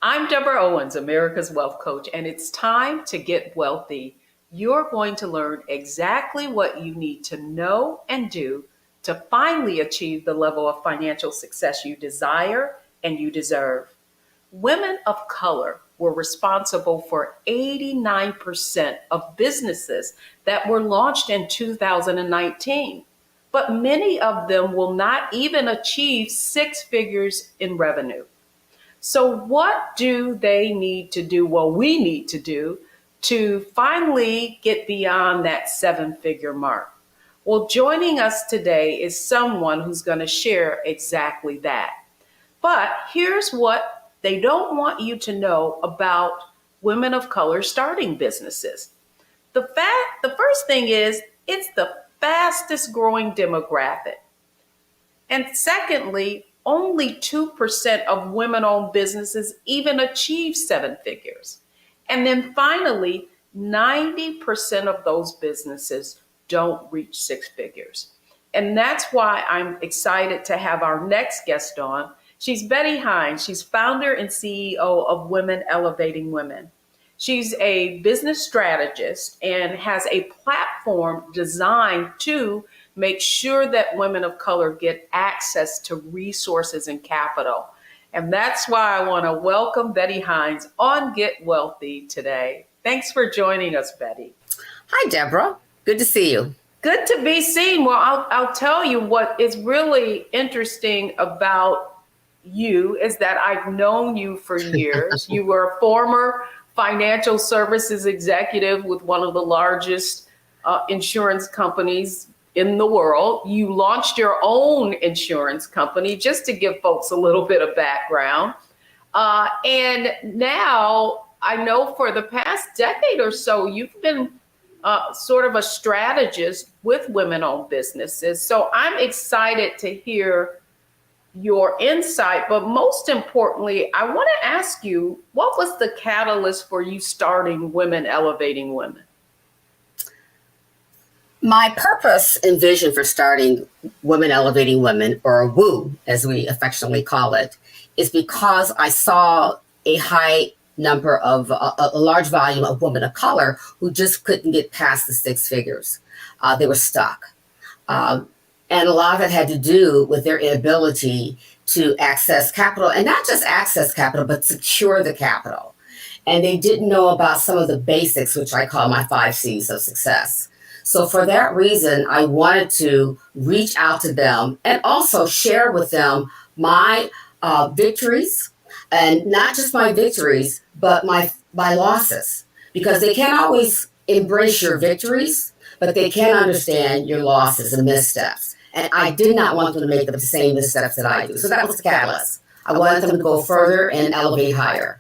I'm Deborah Owens, America's Wealth Coach, and it's time to get wealthy. You're going to learn exactly what you need to know and do to finally achieve the level of financial success you desire and you deserve. Women of color were responsible for 89% of businesses that were launched in 2019, but many of them will not even achieve six figures in revenue. So, what do they need to do? Well, we need to do to finally get beyond that seven figure mark. Well, joining us today is someone who's going to share exactly that. But here's what they don't want you to know about women of color starting businesses. The first thing is it's the fastest growing demographic. And secondly, only 2% of women owned businesses even achieve seven figures. And then finally, 90% of those businesses don't reach six figures. And that's why I'm excited to have our next guest on. She's Betty Hines. She's founder and CEO of Women Elevating Women. She's a business strategist and has a platform designed to make sure that women of color get access to resources and capital. And that's why I want to welcome Betty Hines on Get Wealthy today. Thanks for joining us, Betty. Hi, Deborah. Good to see you. Good to be seen. Well, I'll tell you what is really interesting about you is that I've known you for years. You were a former financial services executive with one of the largest insurance companies in the world. You launched your own insurance company, just to give folks a little bit of background. And now I know for the past decade or so, you've been sort of a strategist with women-owned businesses. So I'm excited to hear your insight, but most importantly, I want to ask you, what was the catalyst for you starting Women Elevating Women? My purpose and vision for starting Women Elevating Women, or WOO, as we affectionately call it, is because I saw a high number of a large volume of women of color who just couldn't get past the six figures. They were stuck. And a lot of it had to do with their inability to access capital, and not just access capital, but secure the capital. And they didn't know about some of the basics, which I call my 5 C's of success. So for that reason, I wanted to reach out to them and also share with them my victories, and not just my victories, but my losses, because they can't always embrace your victories, but they can understand your losses and missteps. And I did not want them to make the same missteps that I do. So that was the catalyst. I wanted them to go further and elevate higher.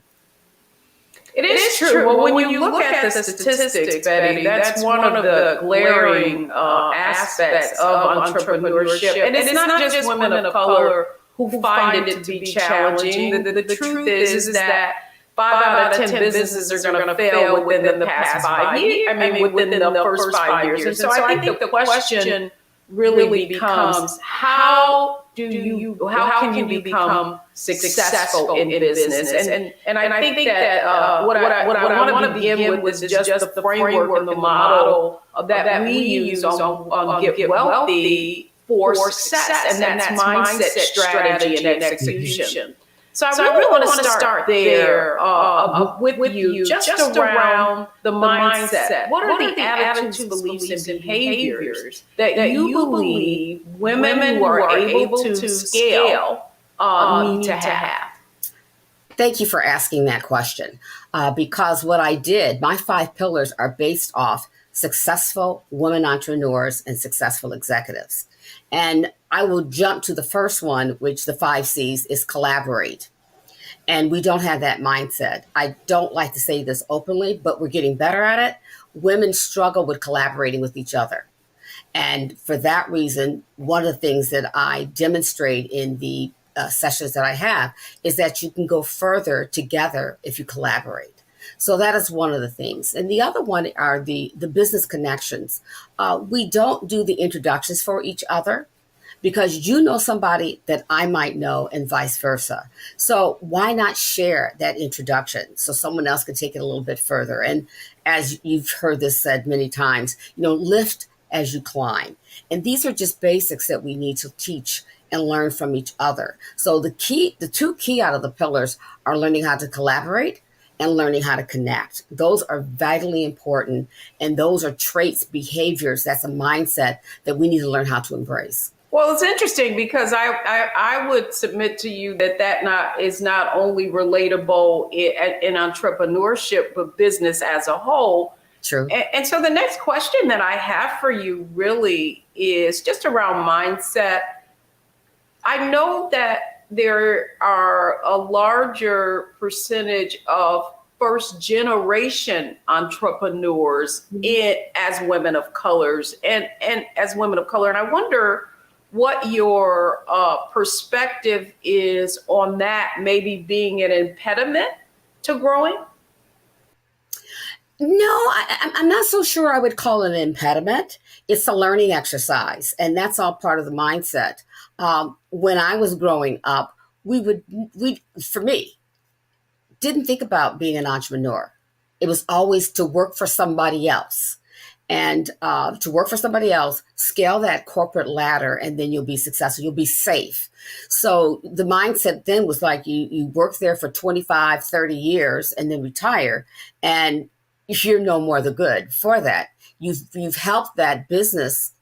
It is true. Well, when you look at the statistics, Betty, that's one of the glaring aspects of entrepreneurship. And it's not just women of color who find it to be challenging. The truth is that 5 out of 10 businesses are going to fail within the past 5 years. Within the first 5 years. And so I think the question really becomes, how can you become successful in business? And I think that what I want to begin with is just the framework and the model that we use on Get Wealthy for success, and that's mindset, strategy, and execution. So I really want to start there with you, just around the mindset. What are the attitudes, beliefs, and behaviors that you believe women who are able to scale need to have? Thank you for asking that question, because what I did, my 5 pillars are based off successful women entrepreneurs and successful executives. And I will jump to the first one, which the 5 C's is collaborate. And we don't have that mindset. I don't like to say this openly, but we're getting better at it. Women struggle with collaborating with each other. And for that reason, one of the things that I demonstrate in the sessions that I have is that you can go further together if you collaborate. So that is one of the things. And the other one are the business connections. We don't do the introductions for each other. because you know somebody that I might know and vice versa. So why not share that introduction so someone else can take it a little bit further? And as you've heard this said many times, lift as you climb. And these are just basics that we need to teach and learn from each other. So the two key out of the pillars are learning how to collaborate and learning how to connect. Those are vitally important. And those are traits, behaviors. That's a mindset that we need to learn how to embrace. Well, it's interesting because I would submit to you that is not only relatable in entrepreneurship, but business as a whole. True. And so the next question that I have for you really is just around mindset. I know that there are a larger percentage of first generation entrepreneurs as women of colors and as women of color. And I wonder what your perspective is on that, maybe being an impediment to growing. No, I'm not so sure I would call it an impediment. It's a learning exercise, and that's all part of the mindset. When I was growing up, for me, didn't think about being an entrepreneur. It was always to work for somebody else. And to work for somebody else, scale that corporate ladder, and then you'll be successful. You'll be safe. So the mindset then was like you work there for 25, 30 years and then retire. And you're no more the good for that. You've helped that business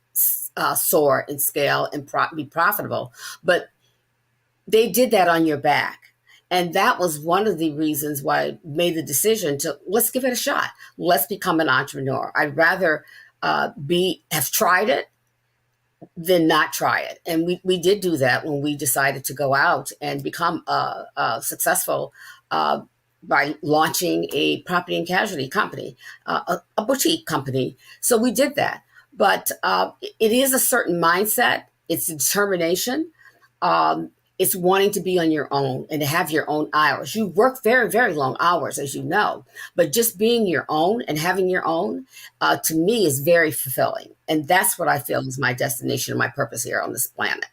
soar and scale and be profitable. But they did that on your back. And that was one of the reasons why I made the decision to let's give it a shot. Let's become an entrepreneur. I'd rather have tried it than not try it. And we did do that when we decided to go out and become successful by launching a property and casualty company, a boutique company. So we did that. But it is a certain mindset. It's determination. It's wanting to be on your own and to have your own hours. You work very, very long hours, as you know, but just being your own and having your own, to me, is very fulfilling. And that's what I feel is my destination and my purpose here on this planet.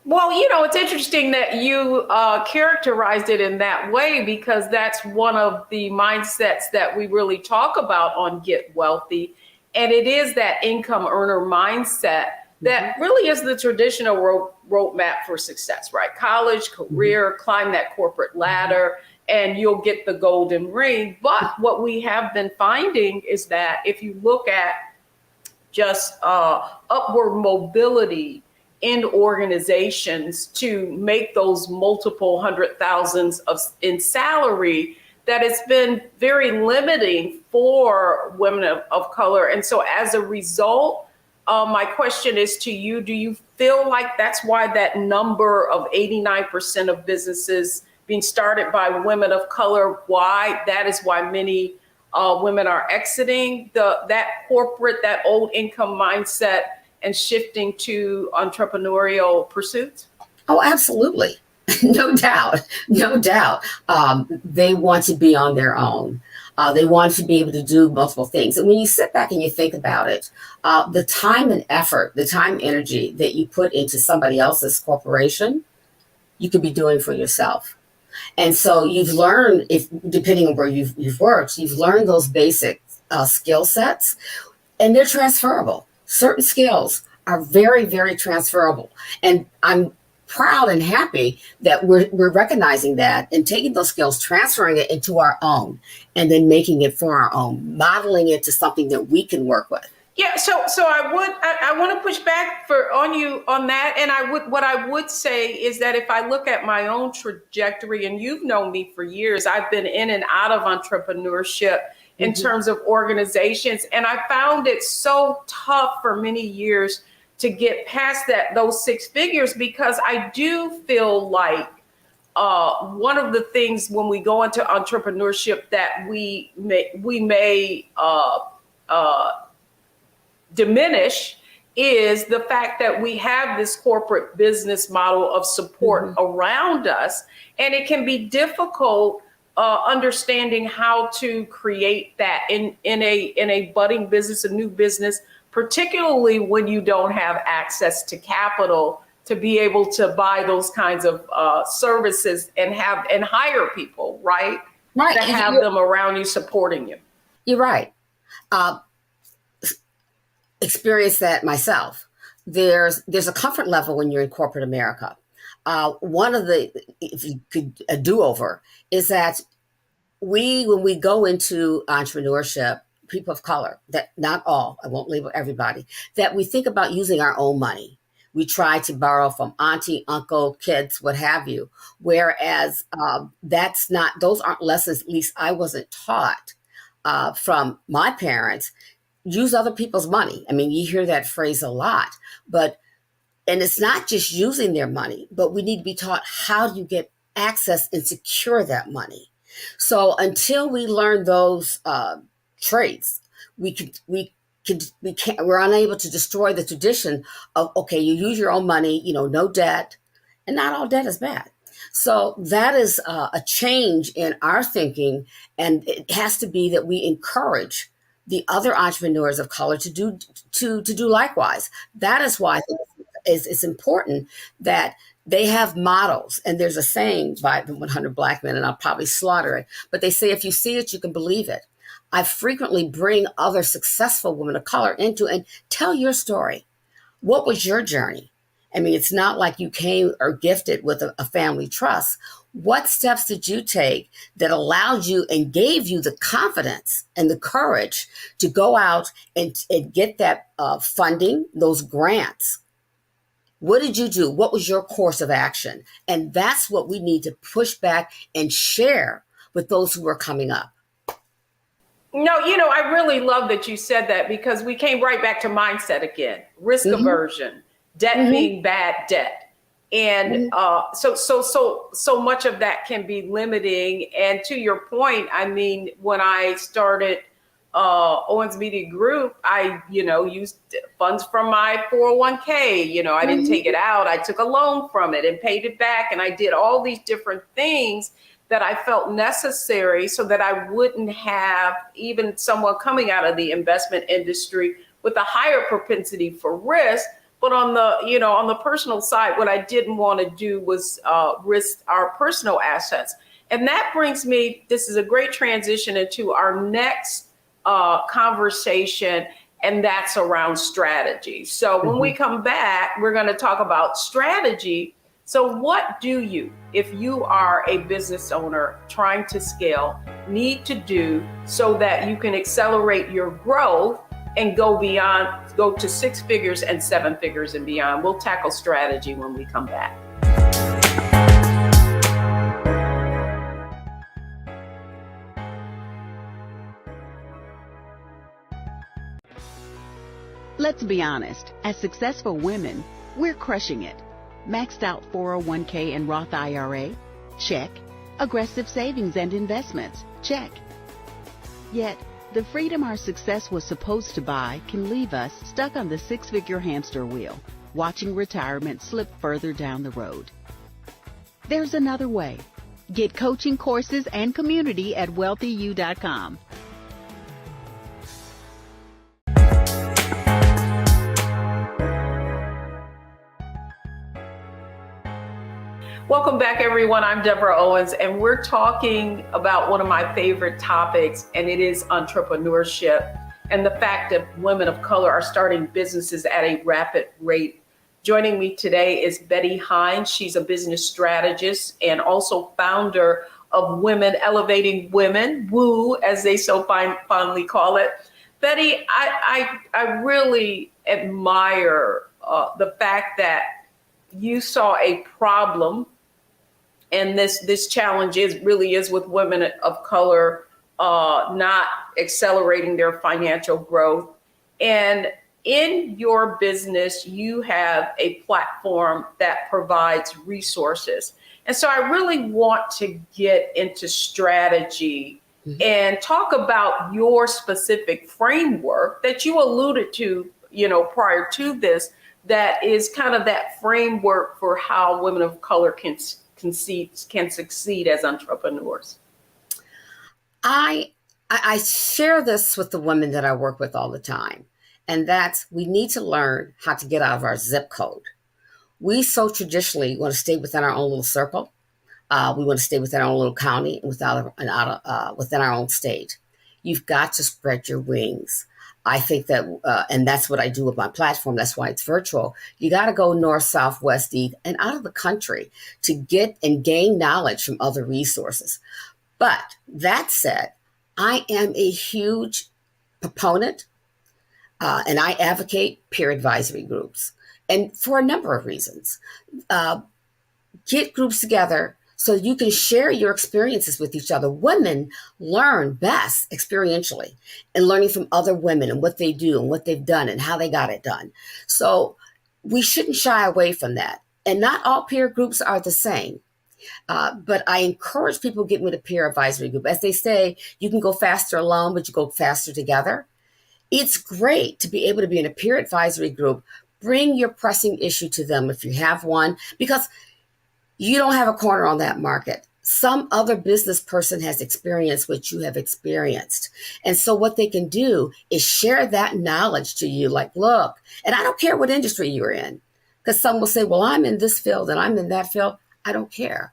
Well, it's interesting that you characterized it in that way, because that's one of the mindsets that we really talk about on Get Wealthy. And it is that income earner mindset that really is the traditional roadmap for success, right? College, career, climb that corporate ladder, and you'll get the golden ring. But what we have been finding is that if you look at just upward mobility in organizations to make those multiple hundred thousands in salary, that it's been very limiting for women of color. And so as a result, my question is to you, do you feel like that's why that number of 89% of businesses being started by women of color, that is why many women are exiting that old income mindset and shifting to entrepreneurial pursuits? Oh, absolutely. No doubt. No doubt. They want to be on their own. They want to be able to do multiple things. And when you sit back and you think about it, the time and effort, the time, energy that you put into somebody else's corporation, you could be doing for yourself. And so you've learned, depending on where you've worked, you've learned those basic skill sets, and they're transferable. Certain skills are very, very transferable. And I'm proud and happy that we're recognizing that and taking those skills, transferring it into our own, and then making it for our own, modeling it to something that we can work with. Yeah, so I want to push back on you on that. And what I would say is that if I look at my own trajectory, and you've known me for years, I've been in and out of entrepreneurship in terms of organizations. And I found it so tough for many years to get past those six figures, because I do feel like one of the things when we go into entrepreneurship that we may diminish is the fact that we have this corporate business model of support around us, and it can be difficult understanding how to create that in a budding business, a new business, particularly when you don't have access to capital to be able to buy those kinds of services and hire people, right? Right. To have them around you supporting you. You're right. Uh, Experience that myself. There's a comfort level when you're in corporate America. One of the, if you could, a do-over is that when we go into entrepreneurship, people of color, that not all, I won't label everybody, that we think about using our own money. We try to borrow from auntie, uncle, kids, what have you. Whereas those aren't lessons, at least I wasn't taught from my parents. Use other people's money. I mean, you hear that phrase a lot, and it's not just using their money, but we need to be taught how do you get access and secure that money. So until we learn those traits, we're unable to destroy the tradition of, okay, you use your own money, no debt, and not all debt is bad. So that is a change in our thinking, and it has to be that we encourage the other entrepreneurs of color to do likewise. That is why I think it's important that they have models. And there's a saying by the 100 Black Men, and I'll probably slaughter it, but they say, if you see it, you can believe it. I frequently bring other successful women of color into and tell your story. What was your journey? I mean, it's not like you came or gifted with a family trust. What steps did you take that allowed you and gave you the confidence and the courage to go out and get that funding, those grants? What did you do? What was your course of action? And that's what we need to push back and share with those who are coming up. No, I really love that you said that, because we came right back to mindset again, risk aversion, debt being bad debt. And so much of that can be limiting. And to your point, I mean, when I started Owens Media Group, I, used funds from my 401k. I didn't take it out. I took a loan from it and paid it back. And I did all these different things that I felt necessary so that I wouldn't have even someone coming out of the investment industry with a higher propensity for risk. But on the personal side, what I didn't want to do was risk our personal assets. And that brings me, this is a great transition into our next conversation, and that's around strategy. So when we come back, we're going to talk about strategy. So what do you, if you are a business owner trying to scale, need to do so that you can accelerate your growth and go to 6 figures and 7 figures and beyond? We'll tackle strategy when we come back. Let's be honest, as successful women, we're crushing it. Maxed out 401k and Roth IRA? Check. Aggressive savings and investments? Check. Yet, the freedom our success was supposed to buy can leave us stuck on the 6-figure hamster wheel, watching retirement slip further down the road. There's another way. Get coaching courses and community at wealthyu.com. Welcome back, everyone. I'm Deborah Owens, and we're talking about one of my favorite topics, and it is entrepreneurship and the fact that women of color are starting businesses at a rapid rate. Joining me today is Betty Hines. She's a business strategist and also founder of Women Elevating Women, WOO, as they so fondly call it. Betty, I really admire the fact that you saw a problem. And this challenge really is with women of color not accelerating their financial growth. And in your business, you have a platform that provides resources. And so I really want to get into strategy and talk about your specific framework that you alluded to, prior to this, that is kind of that framework for how women of color can succeed as entrepreneurs. I share this with the women that I work with all the time, and that's we need to learn how to get out of our zip code. We so traditionally want to stay within our own little circle. We want to stay within our own little county and within our own state. You've got to spread your wings. I think that, and that's what I do with my platform. That's why it's virtual. You got to go north, south, west, east, and out of the country to get and gain knowledge from other resources. But that said, I am a huge proponent and I advocate peer advisory groups. And for a number of reasons. Get groups together so you can share your experiences with each other. Women learn best experientially and learning from other women and what they do and what they've done and how they got it done. So we shouldn't shy away from that. And not all peer groups are the same. But I encourage people getting with a peer advisory group. As they say, you can go faster alone, but you go faster together. It's great to be able to be in a peer advisory group. Bring your pressing issue to them if you have one, because you don't have a corner on that market. Some other business person has experienced what you have experienced. And so what they can do is share that knowledge to you. Like, look, and I don't care what industry you're in, because some will say, well, I'm in this field and I'm in that field. I don't care.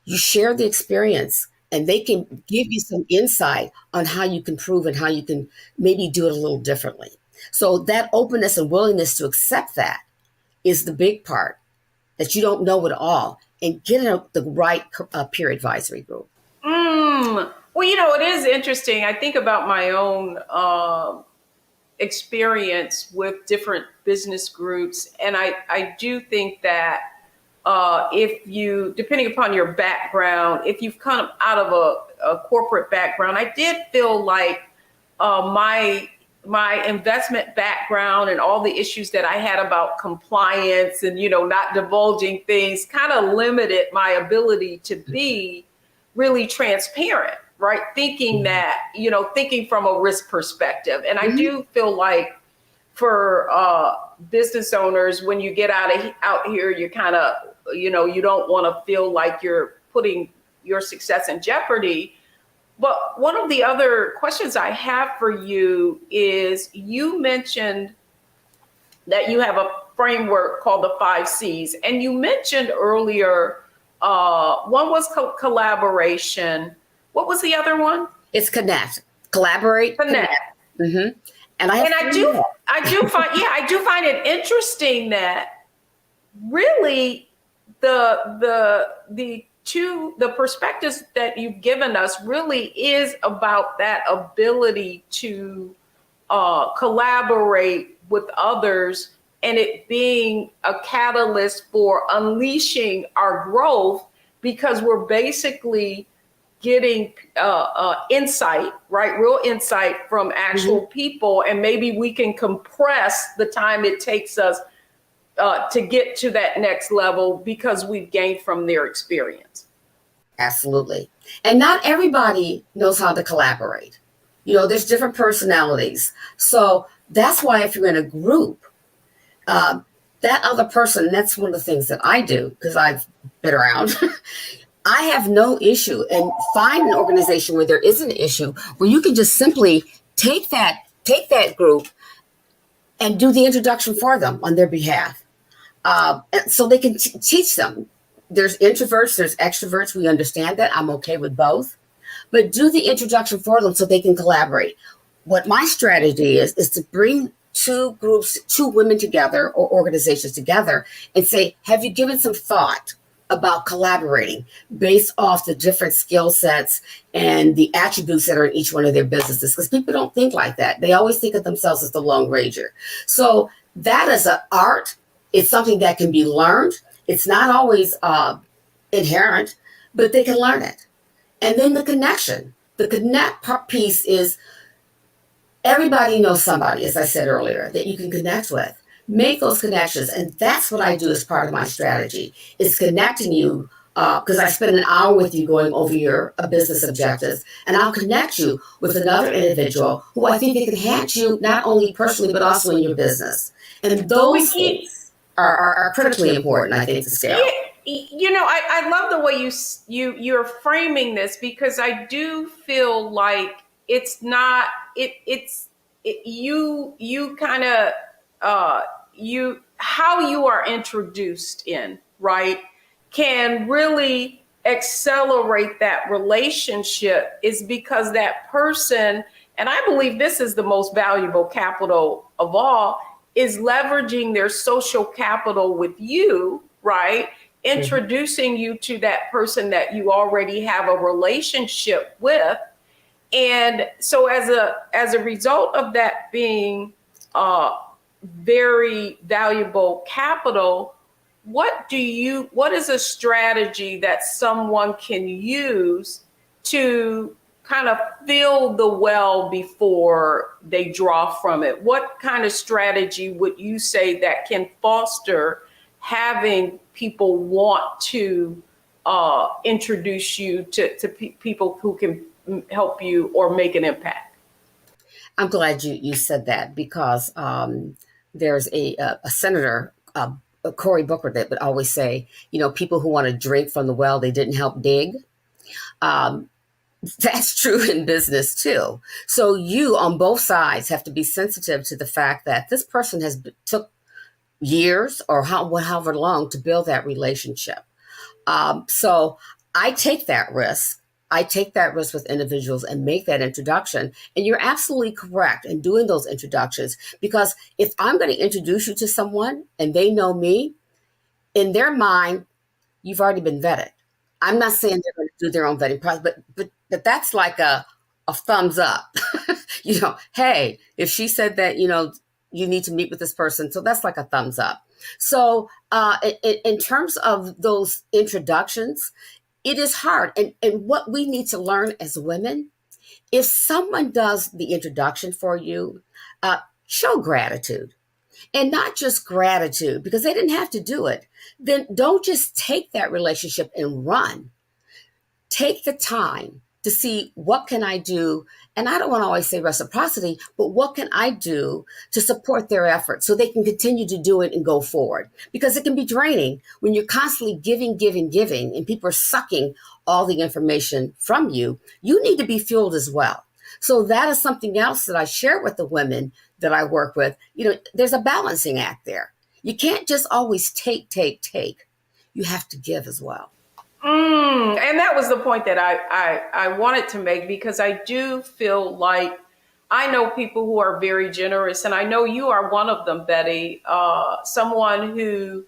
You share the experience and they can give you some insight on how you can prove and how you can maybe do it a little differently. So that openness and willingness to accept that is the big part. That you don't know it all, and get in the right peer advisory group. Well, it is interesting. I think about my own experience with different business groups, and I do think that if you, depending upon your background, if you've come out of a corporate background, I did feel like my investment background and all the issues that I had about compliance and, not divulging things kind of limited my ability to be really transparent, right? Thinking that, thinking from a risk perspective. And I do feel like for business owners, when you get out here, you kind of, you don't want to feel like you're putting your success in jeopardy. But one of the other questions I have for you is, you mentioned that you have a framework called the 5 C's. And you mentioned earlier, one was collaboration. What was the other one? It's connect, collaborate, connect. Mm-hmm. And I do find it interesting that really the perspectives that you've given us really is about that ability to collaborate with others, and it being a catalyst for unleashing our growth, because we're basically getting insight, right? Real insight from actual people, and maybe we can compress the time it takes us to get to that next level because we've gained from their experience. Absolutely. And not everybody knows how to collaborate. There's different personalities. So that's why if you're in a group, that other person, that's one of the things that I do, because I've been around. I have no issue, and find an organization where there is an issue where you can just simply take that group and do the introduction for them on their behalf. So they can teach them. There's introverts, there's extroverts. We understand that. I'm okay with both. But do the introduction for them so they can collaborate. What my strategy is to bring two women together or organizations together and say, have you given some thought about collaborating based off the different skill sets and the attributes that are in each one of their businesses? Because people don't think like that. They always think of themselves as the Lone Ranger. So that is an art. It's something that can be learned. It's not always inherent, but they can learn it. And then the connection. The connect piece is everybody knows somebody, as I said earlier, that you can connect with. Make those connections. And that's what I do as part of my strategy, is connecting you, because I spend an hour with you going over your business objectives, and I'll connect you with another individual who I think they can enhance you not only personally, but also in your business. And those things are critically important, I think, to scale. I love the way you're framing this, because I do feel like it's not, you kind of, how you are introduced in, right, can really accelerate that relationship, is because that person, and I believe this is the most valuable capital of all, is leveraging their social capital with you, right? Introducing you to that person that you already have a relationship with. And so as a result of that being very valuable capital, what is a strategy that someone can use to kind of fill the well before they draw from it? What kind of strategy would you say that can foster having people want to introduce you to people who can help you or make an impact? I'm glad you said that, because there's a senator, Cory Booker, that would always say, people who want to drink from the well they didn't help dig. That's true in business too. So you on both sides have to be sensitive to the fact that this person took years or however long to build that relationship. So I take that risk. I take that risk with individuals and make that introduction. And you're absolutely correct in doing those introductions, because if I'm going to introduce you to someone and they know me, in their mind, you've already been vetted. I'm not saying they're going to do their own vetting process, but that's like a thumbs up. Hey, if she said that, you need to meet with this person. So that's like a thumbs up. So in terms of those introductions, it is hard. And what we need to learn as women, if someone does the introduction for you, show gratitude. And not just gratitude, because they didn't have to do it. Then don't just take that relationship and run. Take the time to see, what can I do? And I don't want to always say reciprocity, but what can I do to support their efforts so they can continue to do it and go forward? Because it can be draining when you're constantly giving, and people are sucking all the information from you. You need to be fueled as well. So that is something else that I share with the women that I work with. There's a balancing act there. You can't just always take. You have to give as well. And that was the point that I wanted to make, because I do feel like I know people who are very generous, and I know you are one of them, Betty, someone who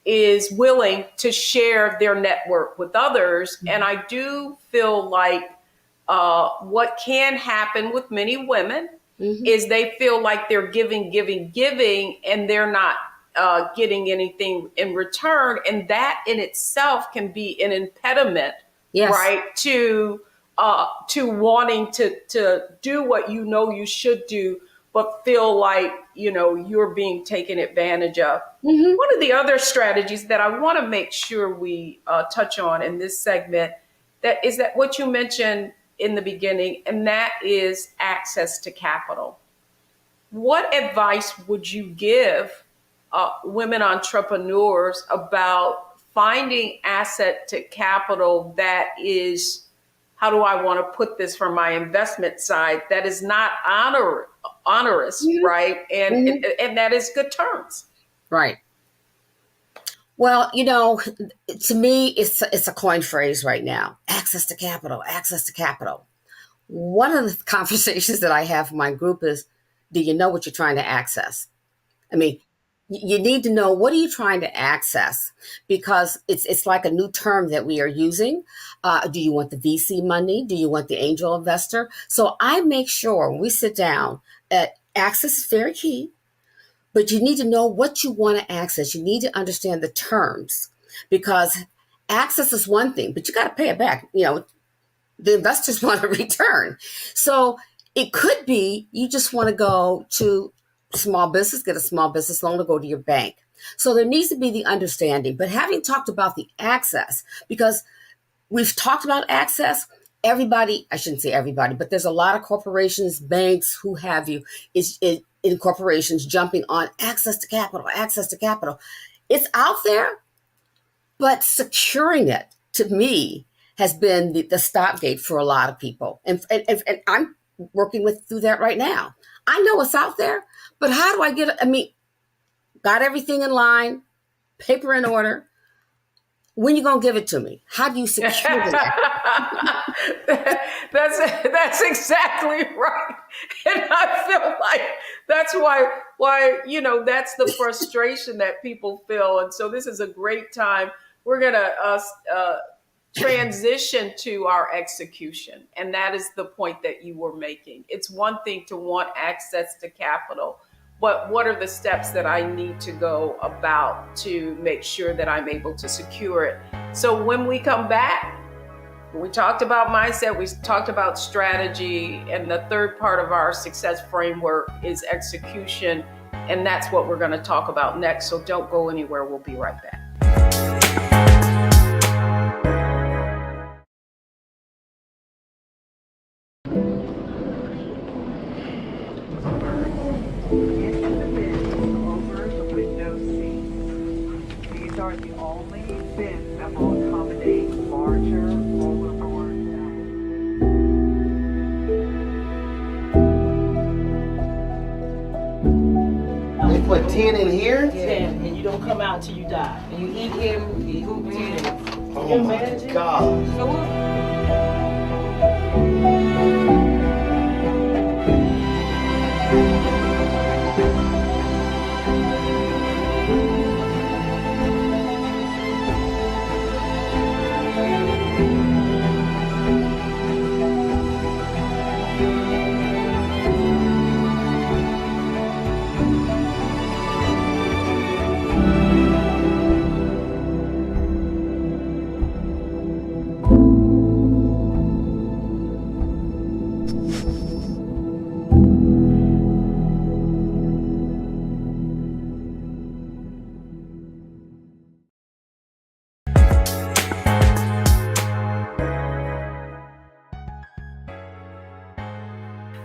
is willing to share their network with others. And I do feel like what can happen with many women is they feel like they're giving, and they're not getting anything in return. And that in itself can be an impediment, Yes. right, to wanting to do what you should do, but feel like, you're being taken advantage of. One of the other strategies that I want to make sure we touch on in this segment, that is that what you mentioned in the beginning, and that is access to capital. What advice would you give women entrepreneurs about finding asset to capital that is, how do I want to put this from my investment side, that is not onerous, right? And that is good terms. Right. Well, to me, it's a coined phrase right now. Access to capital, access to capital. One of the conversations that I have with my group is, do you know what you're trying to access? I mean, you need to know, what are you trying to access? Because it's like a new term that we are using. Do you want the VC money? Do you want the angel investor? So I make sure when we sit down, access is very key, but you need to know what you want to access. You need to understand the terms, because access is one thing, but you got to pay it back. The investors want a return. So it could be you just want to go to small business, get a small business loan, to go to your bank. So there needs to be the understanding. But having talked about the access, because we've talked about access, everybody, I shouldn't say everybody, but there's a lot of corporations, banks, who have you, in corporations jumping on access to capital, access to capital. It's out there, but securing it, to me, has been the stopgate for a lot of people. And I'm working through that right now. I know it's out there, but how do I get it? I mean, got everything in line, paper in order. When you gonna give it to me? How do you secure that? That's exactly right, and I feel like that's why that's the frustration that people feel, and so this is a great time. We're gonna transition to our execution, and that is the point that you were making. It's one thing to want access to capital, but what are the steps that I need to go about to make sure that I'm able to secure it? So when we come back, we talked about mindset, we talked about strategy, and the third part of our success framework is execution, and that's what we're going to talk about next. So don't go anywhere. We'll be right back. Are the only bins that will accommodate larger rollerboards. They put 10 in here? 10, and you don't come out till you die. And you eat him, you hoop 10. Oh my God.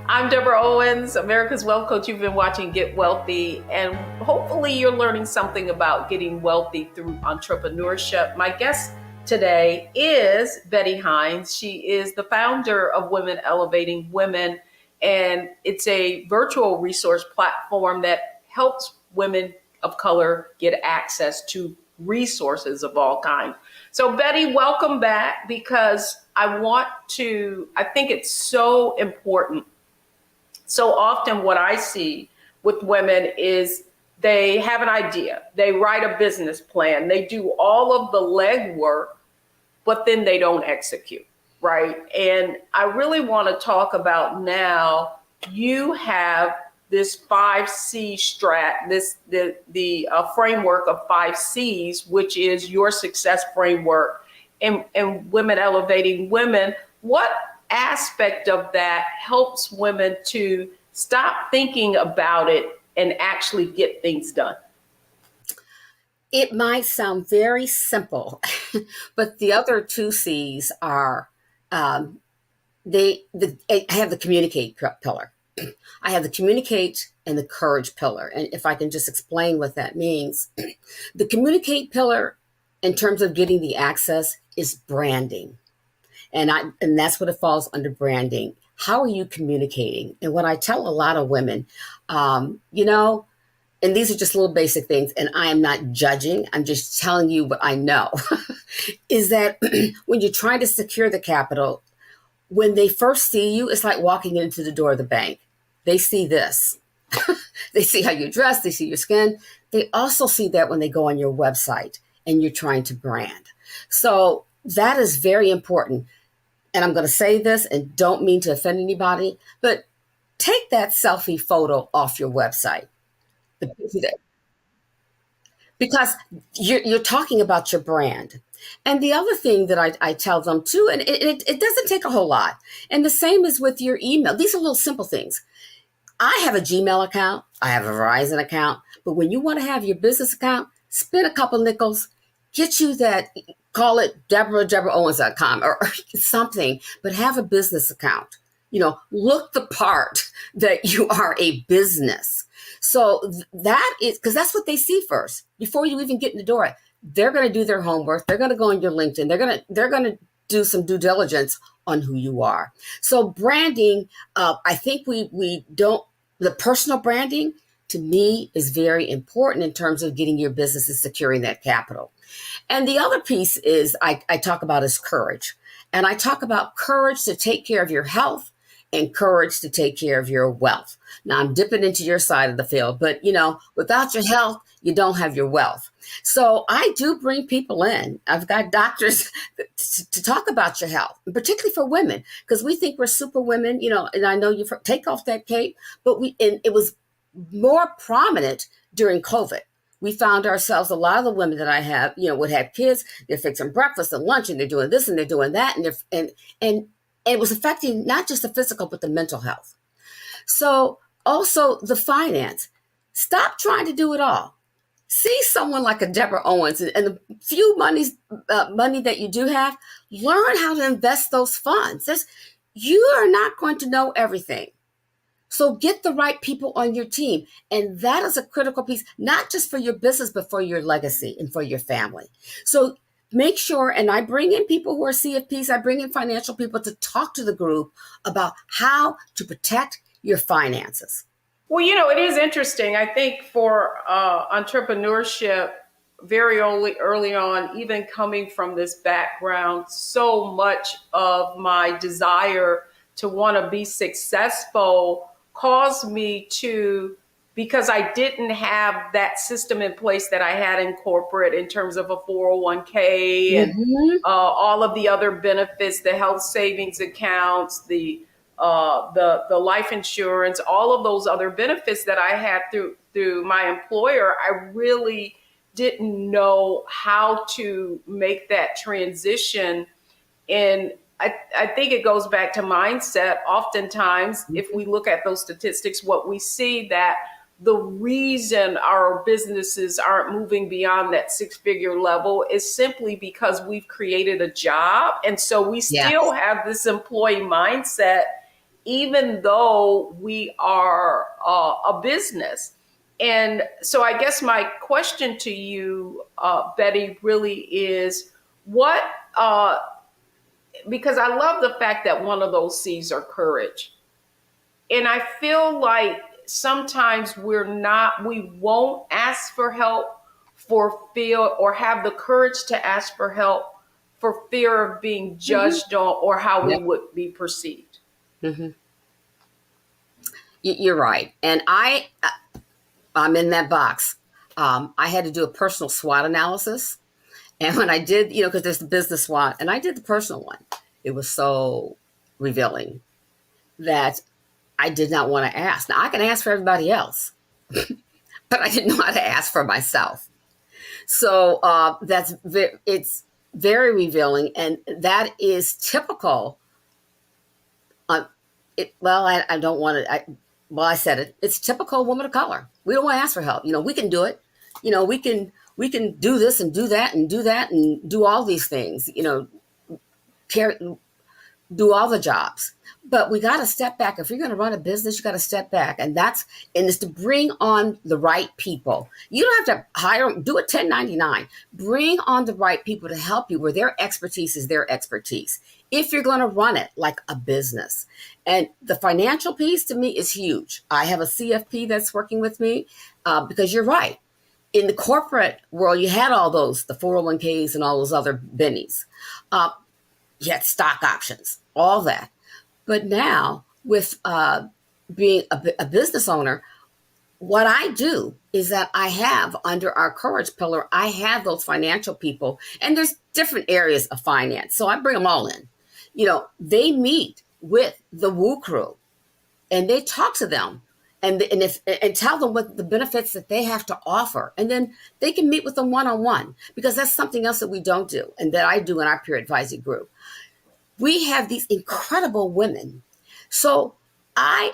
I'm Deborah Owens, America's Wealth Coach. You've been watching Get Wealthy, and hopefully you're learning something about getting wealthy through entrepreneurship. My guest today is Betty Hines. She is the founder of Women Elevating Women, and it's a virtual resource platform that helps women of color get access to resources of all kinds. So Betty, welcome back, because I think it's so important. So often what I see with women is they have an idea, they write a business plan, they do all of the legwork, but then they don't execute, right? And I really want to talk about now, you have this 5C strat, the framework of 5 C's, which is your success framework and Women Elevating Women. What aspect of that helps women to stop thinking about it and actually get things done? It might sound very simple, but the other 2 C's are I have the communicate pillar. I have the communicate and the courage pillar. And if I can just explain what that means, the communicate pillar in terms of getting the access is branding. And that's what it falls under, branding. How are you communicating? And what I tell a lot of women, and these are just little basic things, and I am not judging, I'm just telling you what I know, is that when you're trying to secure the capital, when they first see you, it's like walking into the door of the bank. They see this. They see how you dress, they see your skin. They also see that when they go on your website and you're trying to brand. So that is very important. And I'm going to say this and don't mean to offend anybody, but take that selfie photo off your website. Because you're talking about your brand. And the other thing that I tell them too, and it doesn't take a whole lot. And the same is with your email. These are little simple things. I have a Gmail account. I have a Verizon account. But when you want to have your business account, spend a couple nickels, get you that, call it deborahowens.com or something, but have a business account. Look the part that you are a business. So that is, because that's what they see first. Before you even get in the door, they're going to do their homework. They're going to go on your LinkedIn. They're going to do some due diligence on who you are. So branding, I think we don't, the personal branding to me is very important in terms of getting your business and securing that capital. And the other piece is I talk about is courage. And I talk about courage to take care of your health and courage to take care of your wealth. Now I'm dipping into your side of the field, but without your health, you don't have your wealth. So I do bring people in. I've got doctors to talk about your health, particularly for women, because we think we're super women, and I know you take off that cape, but it was more prominent during COVID. We found ourselves, a lot of the women that I have, would have kids, they're fixing breakfast and lunch and they're doing this and they're doing that. And it was affecting not just the physical, but the mental health. So also the finance, stop trying to do it all. See someone like a Deborah Owens and the few money that you do have, learn how to invest those funds. You are not going to know everything. So get the right people on your team. And that is a critical piece, not just for your business, but for your legacy and for your family. So make sure, and I bring in people who are CFPs, I bring in financial people to talk to the group about how to protect your finances. Well, it is interesting. I think for entrepreneurship, very early on, even coming from this background, so much of my desire to want to be successful caused me to, because I didn't have that system in place that I had in corporate in terms of a 401k and all of the other benefits, the health savings accounts, the life insurance, all of those other benefits that I had through my employer. I really didn't know how to make that transition. And I think it goes back to mindset. Oftentimes, if we look at those statistics, what we see that the reason our businesses aren't moving beyond that 6-figure level is simply because we've created a job. And so we still have this employee mindset, even though we are a business. And so I guess my question to you, Betty, really is what, because I love the fact that one of those C's are courage. And I feel like sometimes we won't ask for help for fear, or have the courage to ask for help for fear of being judged on or how we would be perceived. Mm-hmm. You're right. And I'm in that box. I had to do a personal SWOT analysis. And when I did, because there's the business SWOT, and I did the personal one, it was so revealing that I did not want to ask. Now, I can ask for everybody else, but I didn't know how to ask for myself. So it's very revealing, and that is typical. I don't want to. I said it. It's typical woman of color. We don't want to ask for help. We can do it. We can do this and do that and do that and do all these things. Do all the jobs. But we got to step back. If you're going to run a business, you got to step back. And it's to bring on the right people. You don't have to hire them, do a 1099. Bring on the right people to help you where their expertise is their expertise. If you're going to run it like a business. And the financial piece to me is huge. I have a CFP that's working with me because you're right. In the corporate world, you had all those, the 401ks and all those other bennies. You had stock options, all that. But now with being a business owner, what I do is that I have under our courage pillar, I have those financial people, and there's different areas of finance. So I bring them all in. They meet with the Woo crew and they talk to them and tell them what the benefits that they have to offer. And then they can meet with them one-on-one, because that's something else that we don't do and that I do in our peer advisory group. We have these incredible women. So I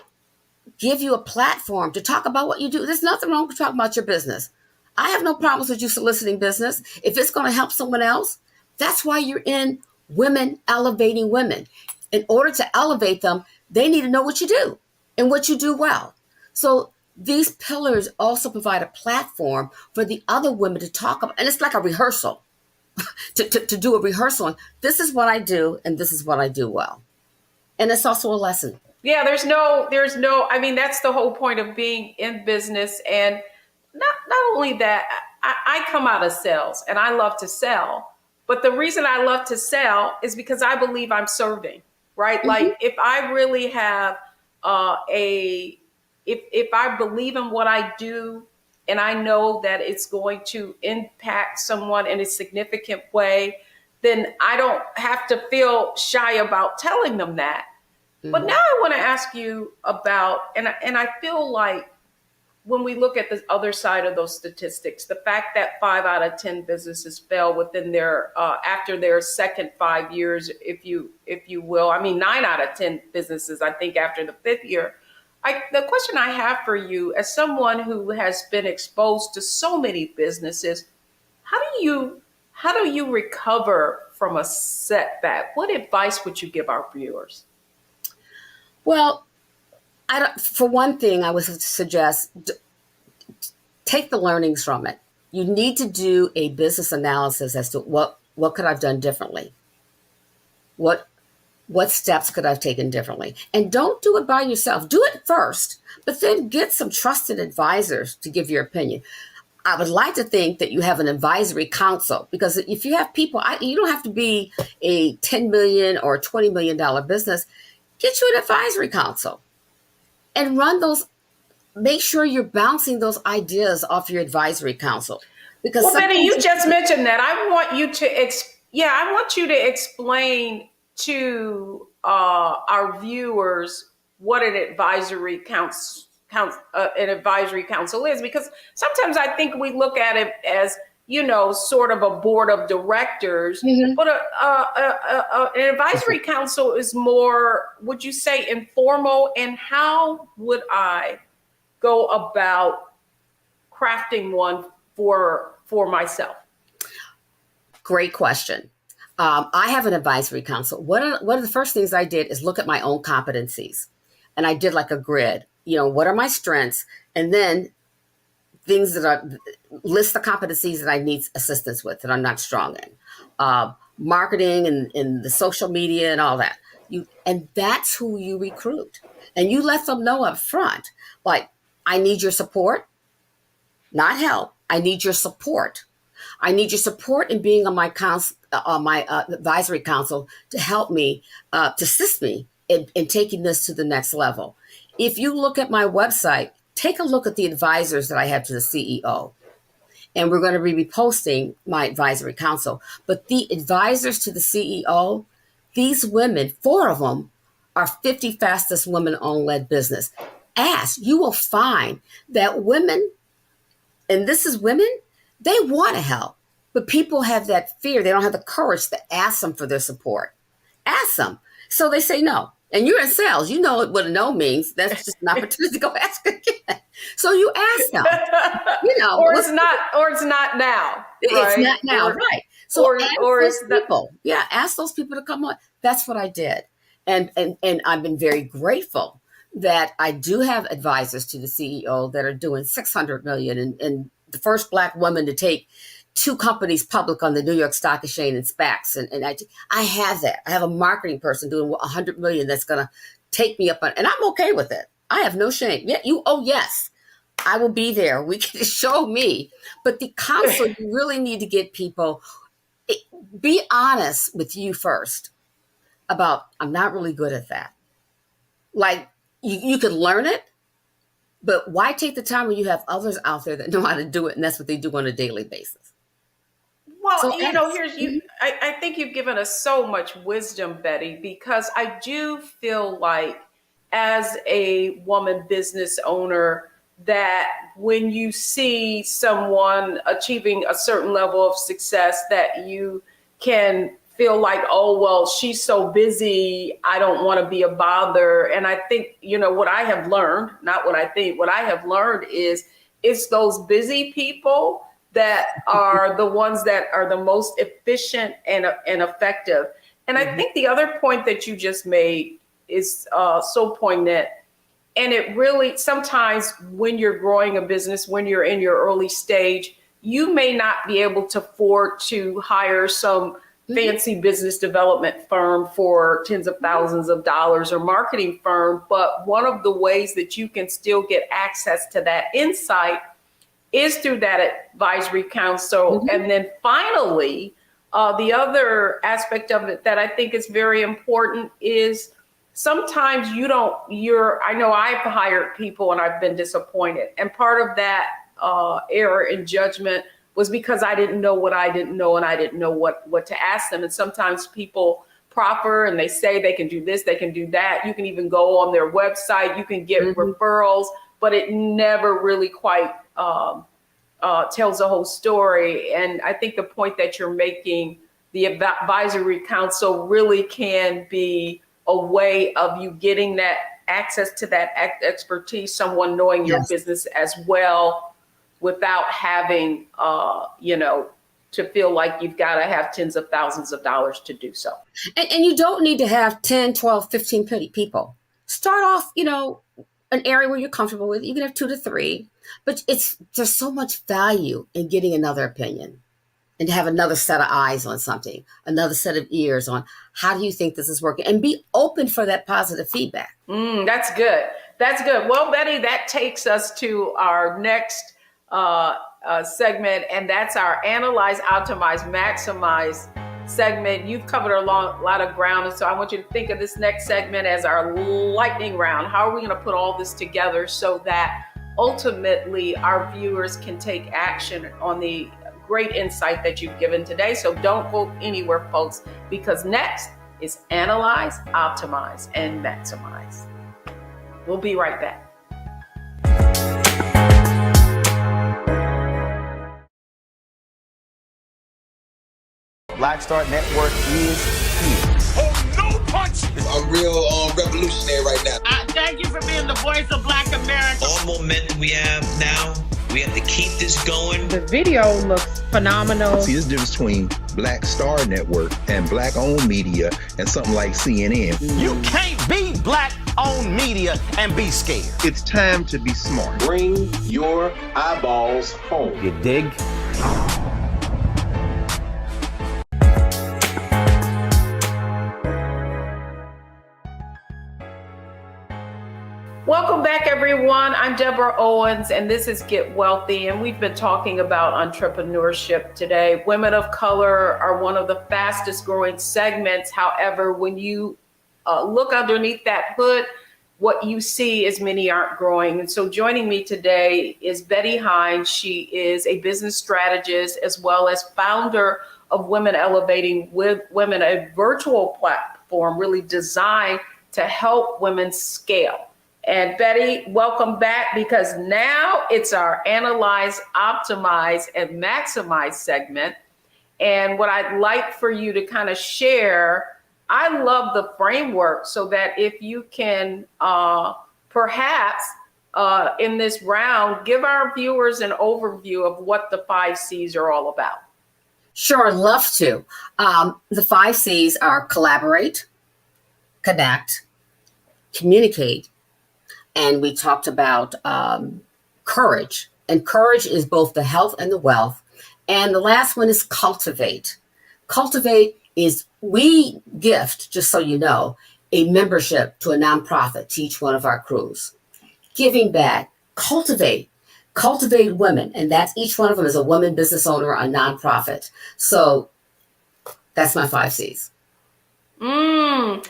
give you a platform to talk about what you do. There's nothing wrong with talking about your business. I have no problems with you soliciting business. If it's going to help someone else, that's why you're in Women Elevating Women. In order to elevate them, they need to know what you do and what you do well. So these pillars also provide a platform for the other women to talk about. And it's like a rehearsal. To do a rehearsal on, this is what I do and this is what I do well. And it's also a lesson. Yeah, I mean, that's the whole point of being in business. And not only that, I come out of sales and I love to sell. But the reason I love to sell is because I believe I'm serving, right? Mm-hmm. Like if I really have if I believe in what I do and I know that it's going to impact someone in a significant way, then I don't have to feel shy about telling them that. Mm-hmm. But now I want to ask you about, and I feel like when we look at the other side of those statistics, the fact that 5 out of 10 businesses fail within their after their second 5 years, if you will. I mean, 9 out of 10 businesses, I think, after the 5th year. The question I have for you, as someone who has been exposed to so many businesses, how do you recover from a setback? What advice would you give our viewers? Well, for one thing, I would suggest take the learnings from it. You need to do a business analysis as to what could I have done differently? What steps could I have taken differently? And don't do it by yourself. Do it first, but then get some trusted advisors to give your opinion. I would like to think that you have an advisory council, because if you have people, you don't have to be a $10 million or $20 million business. Get you an advisory council and run those. Make sure you're bouncing those ideas off your advisory council. Because well, Betty, you just mentioned that. I want you to explain to our viewers what an advisory council is, because sometimes I think we look at it as, sort of a board of directors, mm-hmm. but an advisory council is more, would you say, informal? And how would I go about crafting one for myself? Great question. I have an advisory council. One of the first things I did is look at my own competencies, and I did like a grid. What are my strengths, and then things list the competencies that I need assistance with that I'm not strong in. Marketing and the social media and all that. And that's who you recruit, and you let them know up front, like, I need your support, not help. I need your support. I need your support in being on my advisory council to help me, to assist me in taking this to the next level. If you look at my website, take a look at the advisors that I have to the CEO. And we're going to be reposting my advisory council. But the advisors to the CEO, these women, 4 of them, are 50 fastest women-owned led business. You will find that women, and this is women, they want to help, but people have that fear. They don't have the courage to ask them for their support. Ask them. So they say no. And you're in sales. You know what a no means. That's just an opportunity to go ask again. So you ask them. Or it's not now. It's right? not now, right. So ask those people. Not. Yeah, ask those people to come on. That's what I did. And I've been very grateful that I do have advisors to the CEO that are doing $600 million and the first Black woman to take 2 companies public on the New York Stock Exchange and SPACs. And I have that. I have a marketing person doing $100 million that's going to take me up on, and I'm okay with it. I have no shame. Yeah, yes, I will be there. We can show me. But the council, you really need to get people, be honest with you first about, I'm not really good at that. Like, you could learn it, but why take the time when you have others out there that know how to do it, and that's what they do on a daily basis? Well, so I think you've given us so much wisdom, Betty, because I do feel like as a woman business owner, that when you see someone achieving a certain level of success, that you can feel like, oh, well, she's so busy, I don't want to be a bother. And I think, what I have learned, not what I think, what I have learned is it's those busy people that are the ones that are the most efficient and effective. And I think the other point that you just made is so poignant. And it really, sometimes when you're growing a business, when you're in your early stage, you may not be able to afford to hire some fancy business development firm for tens of thousands of dollars or marketing firm. But one of the ways that you can still get access to that insight is through that advisory council. And then finally, the other aspect of it that I think is very important is sometimes I know I've hired people and I've been disappointed. And part of that error in judgment was because I didn't know what I didn't know, and I didn't know what to ask them. And sometimes people proffer and they say they can do this, they can do that. You can even go on their website, you can get referrals, but it never really quite tells the whole story. And I think the point that you're making, the advisory council really can be a way of you getting that access to that expertise, someone knowing your business as well, without having, to feel like you've got to have tens of thousands of dollars to do so. And you don't need to have 10, 12, 15 people. Start off, an area where you're comfortable with. You can have 2 to 3, but there's so much value in getting another opinion and to have another set of eyes on something, another set of ears on how do you think this is working, and be open for that positive feedback. That's good. That's good. Well, Betty, that takes us to our next segment, and that's our Analyze, Optimize, Maximize segment. You've covered a lot of ground, and so I want you to think of this next segment as our lightning round. How are we going to put all this together so that ultimately our viewers can take action on the great insight that you've given today? So don't go anywhere, folks, because next is Analyze, Optimize, and Maximize. We'll be right back. Black Star Network is here. Oh, no punch! I'm real revolutionary right now. Thank you for being the voice of Black America. All momentum we have now, we have to keep this going. The video looks phenomenal. See, there's a difference between Black Star Network and Black-owned media and something like CNN. You can't be Black-owned media and be scared. It's time to be smart. Bring your eyeballs home. You dig? Welcome back, everyone. I'm Deborah Owens, and this is Get Wealthy, and we've been talking about entrepreneurship today. Women of color are one of the fastest growing segments. However, when you look underneath that hood, what you see is many aren't growing. And so joining me today is Betty Hines. She is a business strategist as well as founder of Women Elevating with Women, a virtual platform really designed to help women scale. And Betty, welcome back, because now it's our Analyze, Optimize, and Maximize segment. And what I'd like for you to kind of share, I love the framework, so that if you can perhaps in this round, give our viewers an overview of what the 5 C's are all about. Sure, love to. The 5 C's are collaborate, connect, communicate, and we talked about courage. And courage is both the health and the wealth. And the last one is cultivate. Cultivate is we gift, just so you know, a membership to a nonprofit to each one of our crews. Giving back, cultivate women. And that's each one of them is a woman business owner or a nonprofit. So that's my 5 C's. And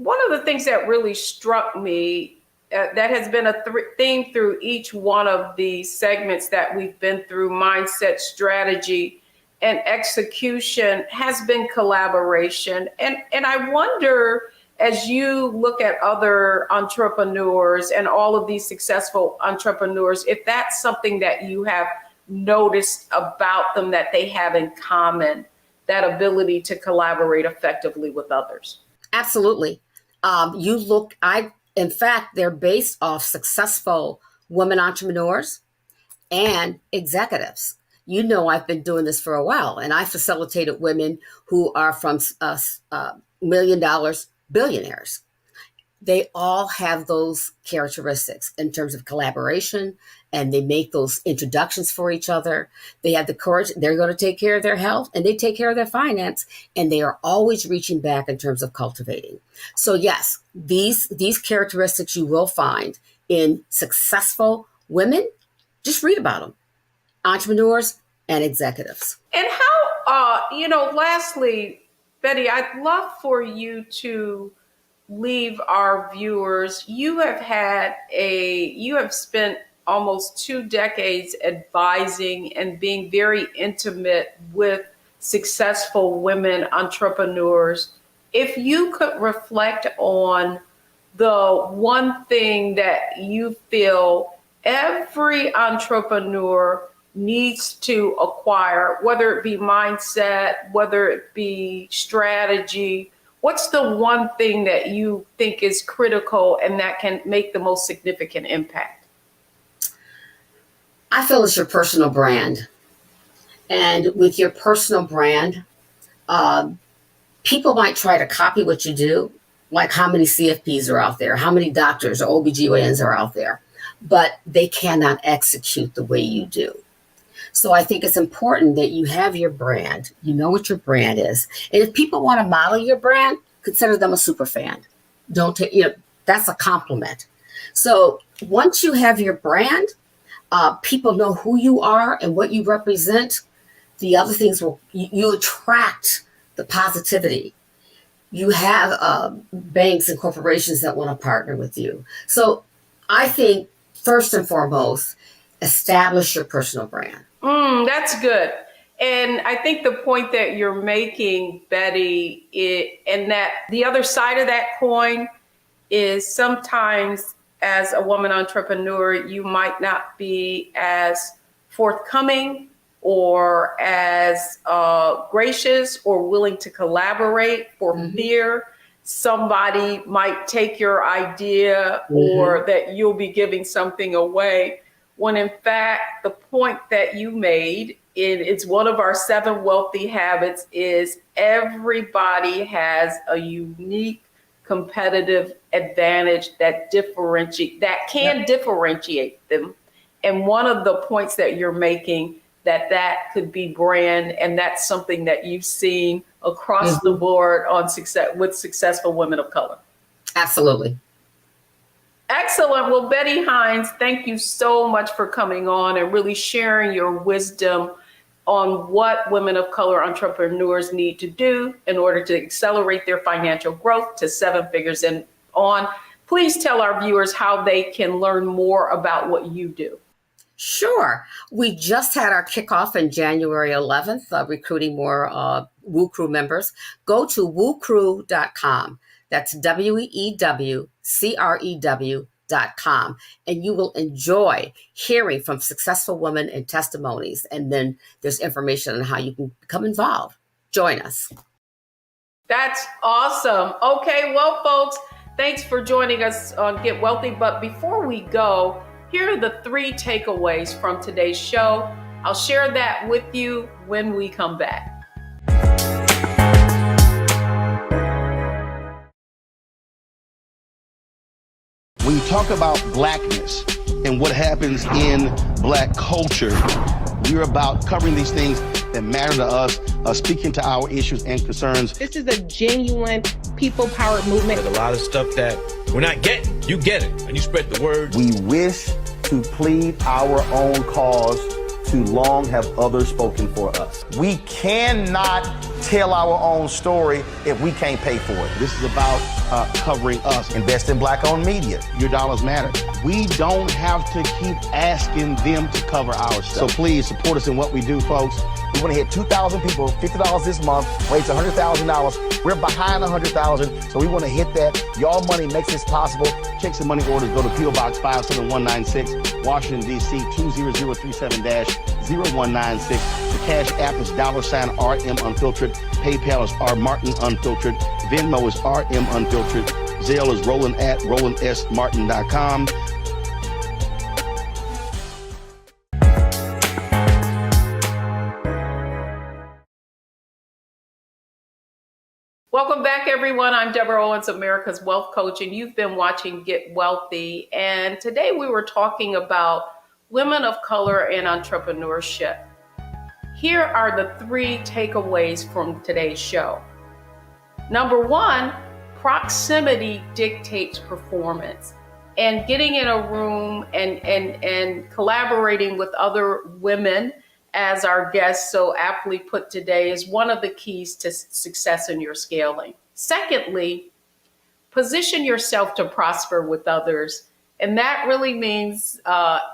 one of the things that really struck me that has been a theme through each one of the segments that we've been through, mindset, strategy, and execution, has been collaboration. And I wonder, as you look at other entrepreneurs and all of these successful entrepreneurs, if that's something that you have noticed about them that they have in common, that ability to collaborate effectively with others. Absolutely. In fact, they're based off successful women entrepreneurs and executives. You know, I've been doing this for a while, and I facilitated women who are from $1 million billionaires. they all have those characteristics in terms of collaboration, and they make those introductions for each other. They have the courage. They're going to take care of their health, and they take care of their finance, and they are always reaching back in terms of cultivating. So yes, these characteristics you will find in successful women. Just read about them, entrepreneurs and executives. And lastly, Betty, I'd love for you to leave our viewers. You have spent almost 2 decades advising and being very intimate with successful women entrepreneurs. If you could reflect on the one thing that you feel every entrepreneur needs to acquire, whether it be mindset, whether it be strategy, what's the one thing that you think is critical and that can make the most significant impact? I feel it's your personal brand. And with your personal brand, people might try to copy what you do, like how many CFPs are out there, how many doctors or OBGYNs are out there, but they cannot execute the way you do. So I think it's important that you have your brand, you know what your brand is. And if people want to model your brand, consider them a super fan. Don't take, that's a compliment. So once you have your brand, people know who you are and what you represent. The other things you attract the positivity. You have banks and corporations that want to partner with you. So I think first and foremost, establish your personal brand. That's good. And I think the point that you're making, Betty, and that the other side of that coin is sometimes as a woman entrepreneur, you might not be as forthcoming or as gracious or willing to collaborate for fear somebody might take your idea or that you'll be giving something away. When in fact, the point that you made, it's one of our 7 wealthy habits, is everybody has a unique competitive advantage that can differentiate them. And one of the points that you're making, that could be brand, and that's something that you've seen across the board on with successful women of color. Absolutely. Excellent. Well, Betty Hines, thank you so much for coming on and really sharing your wisdom on what women of color entrepreneurs need to do in order to accelerate their financial growth to 7 figures and on. Please tell our viewers how they can learn more about what you do. Sure. We just had our kickoff on January 11th, recruiting more Woo Crew members. Go to woocrew.com. That's WEWCREW.com. And you will enjoy hearing from successful women and testimonies. And then there's information on how you can become involved. Join us. That's awesome. Okay, well, folks, thanks for joining us on Get Wealthy. But before we go, here are the 3 takeaways from today's show. I'll share that with you when we come back. When you talk about blackness and what happens in black culture, we're about covering these things that matter to us, speaking to our issues and concerns. This is a genuine people-powered movement. There's a lot of stuff that we're not getting. You get it, and you spread the word. We wish to plead our own cause. Too long have others spoken for us. We cannot tell our own story if we can't pay for it. This is about covering us. Invest in black-owned media. Your dollars matter. We don't have to keep asking them to cover our stuff. So please support us in what we do, folks. We want to hit 2,000 people, $50 this month, raise $100,000. We're behind 100,000, so we want to hit that. Y'all money makes this possible. Checks and money orders go to P.O. Box 57196, Washington, D.C. 20037-0196. The Cash App is $RM Unfiltered. PayPal is R Martin Unfiltered. Venmo is RM Unfiltered. Zelle is Roland at RolandSMartin.com. Welcome back, everyone. everyone. I'm Deborah Owens, America's Wealth Coach, and you've been watching Get Wealthy. And today we were talking about women of color and entrepreneurship. Here are the 3 takeaways from today's show. Number 1, proximity dictates performance. And getting in a room and collaborating with other women, as our guest so aptly put today, is one of the keys to success in your scaling. Secondly, position yourself to prosper with others. And that really means,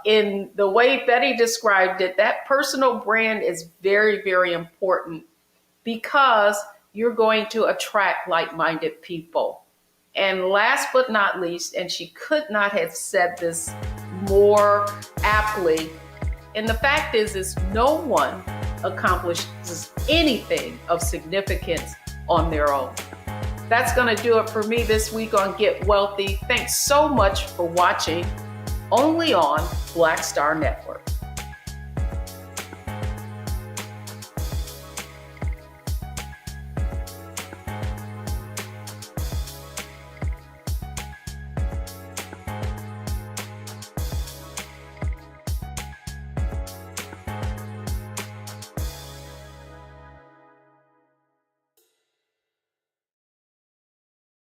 in the way Betty described it, that personal brand is very, very important because you're going to attract like-minded people. And last but not least, and she could not have said this more aptly, and the fact is no one accomplishes anything of significance on their own. That's going to do it for me this week on Get Wealthy. Thanks so much for watching, only on Black Star Network.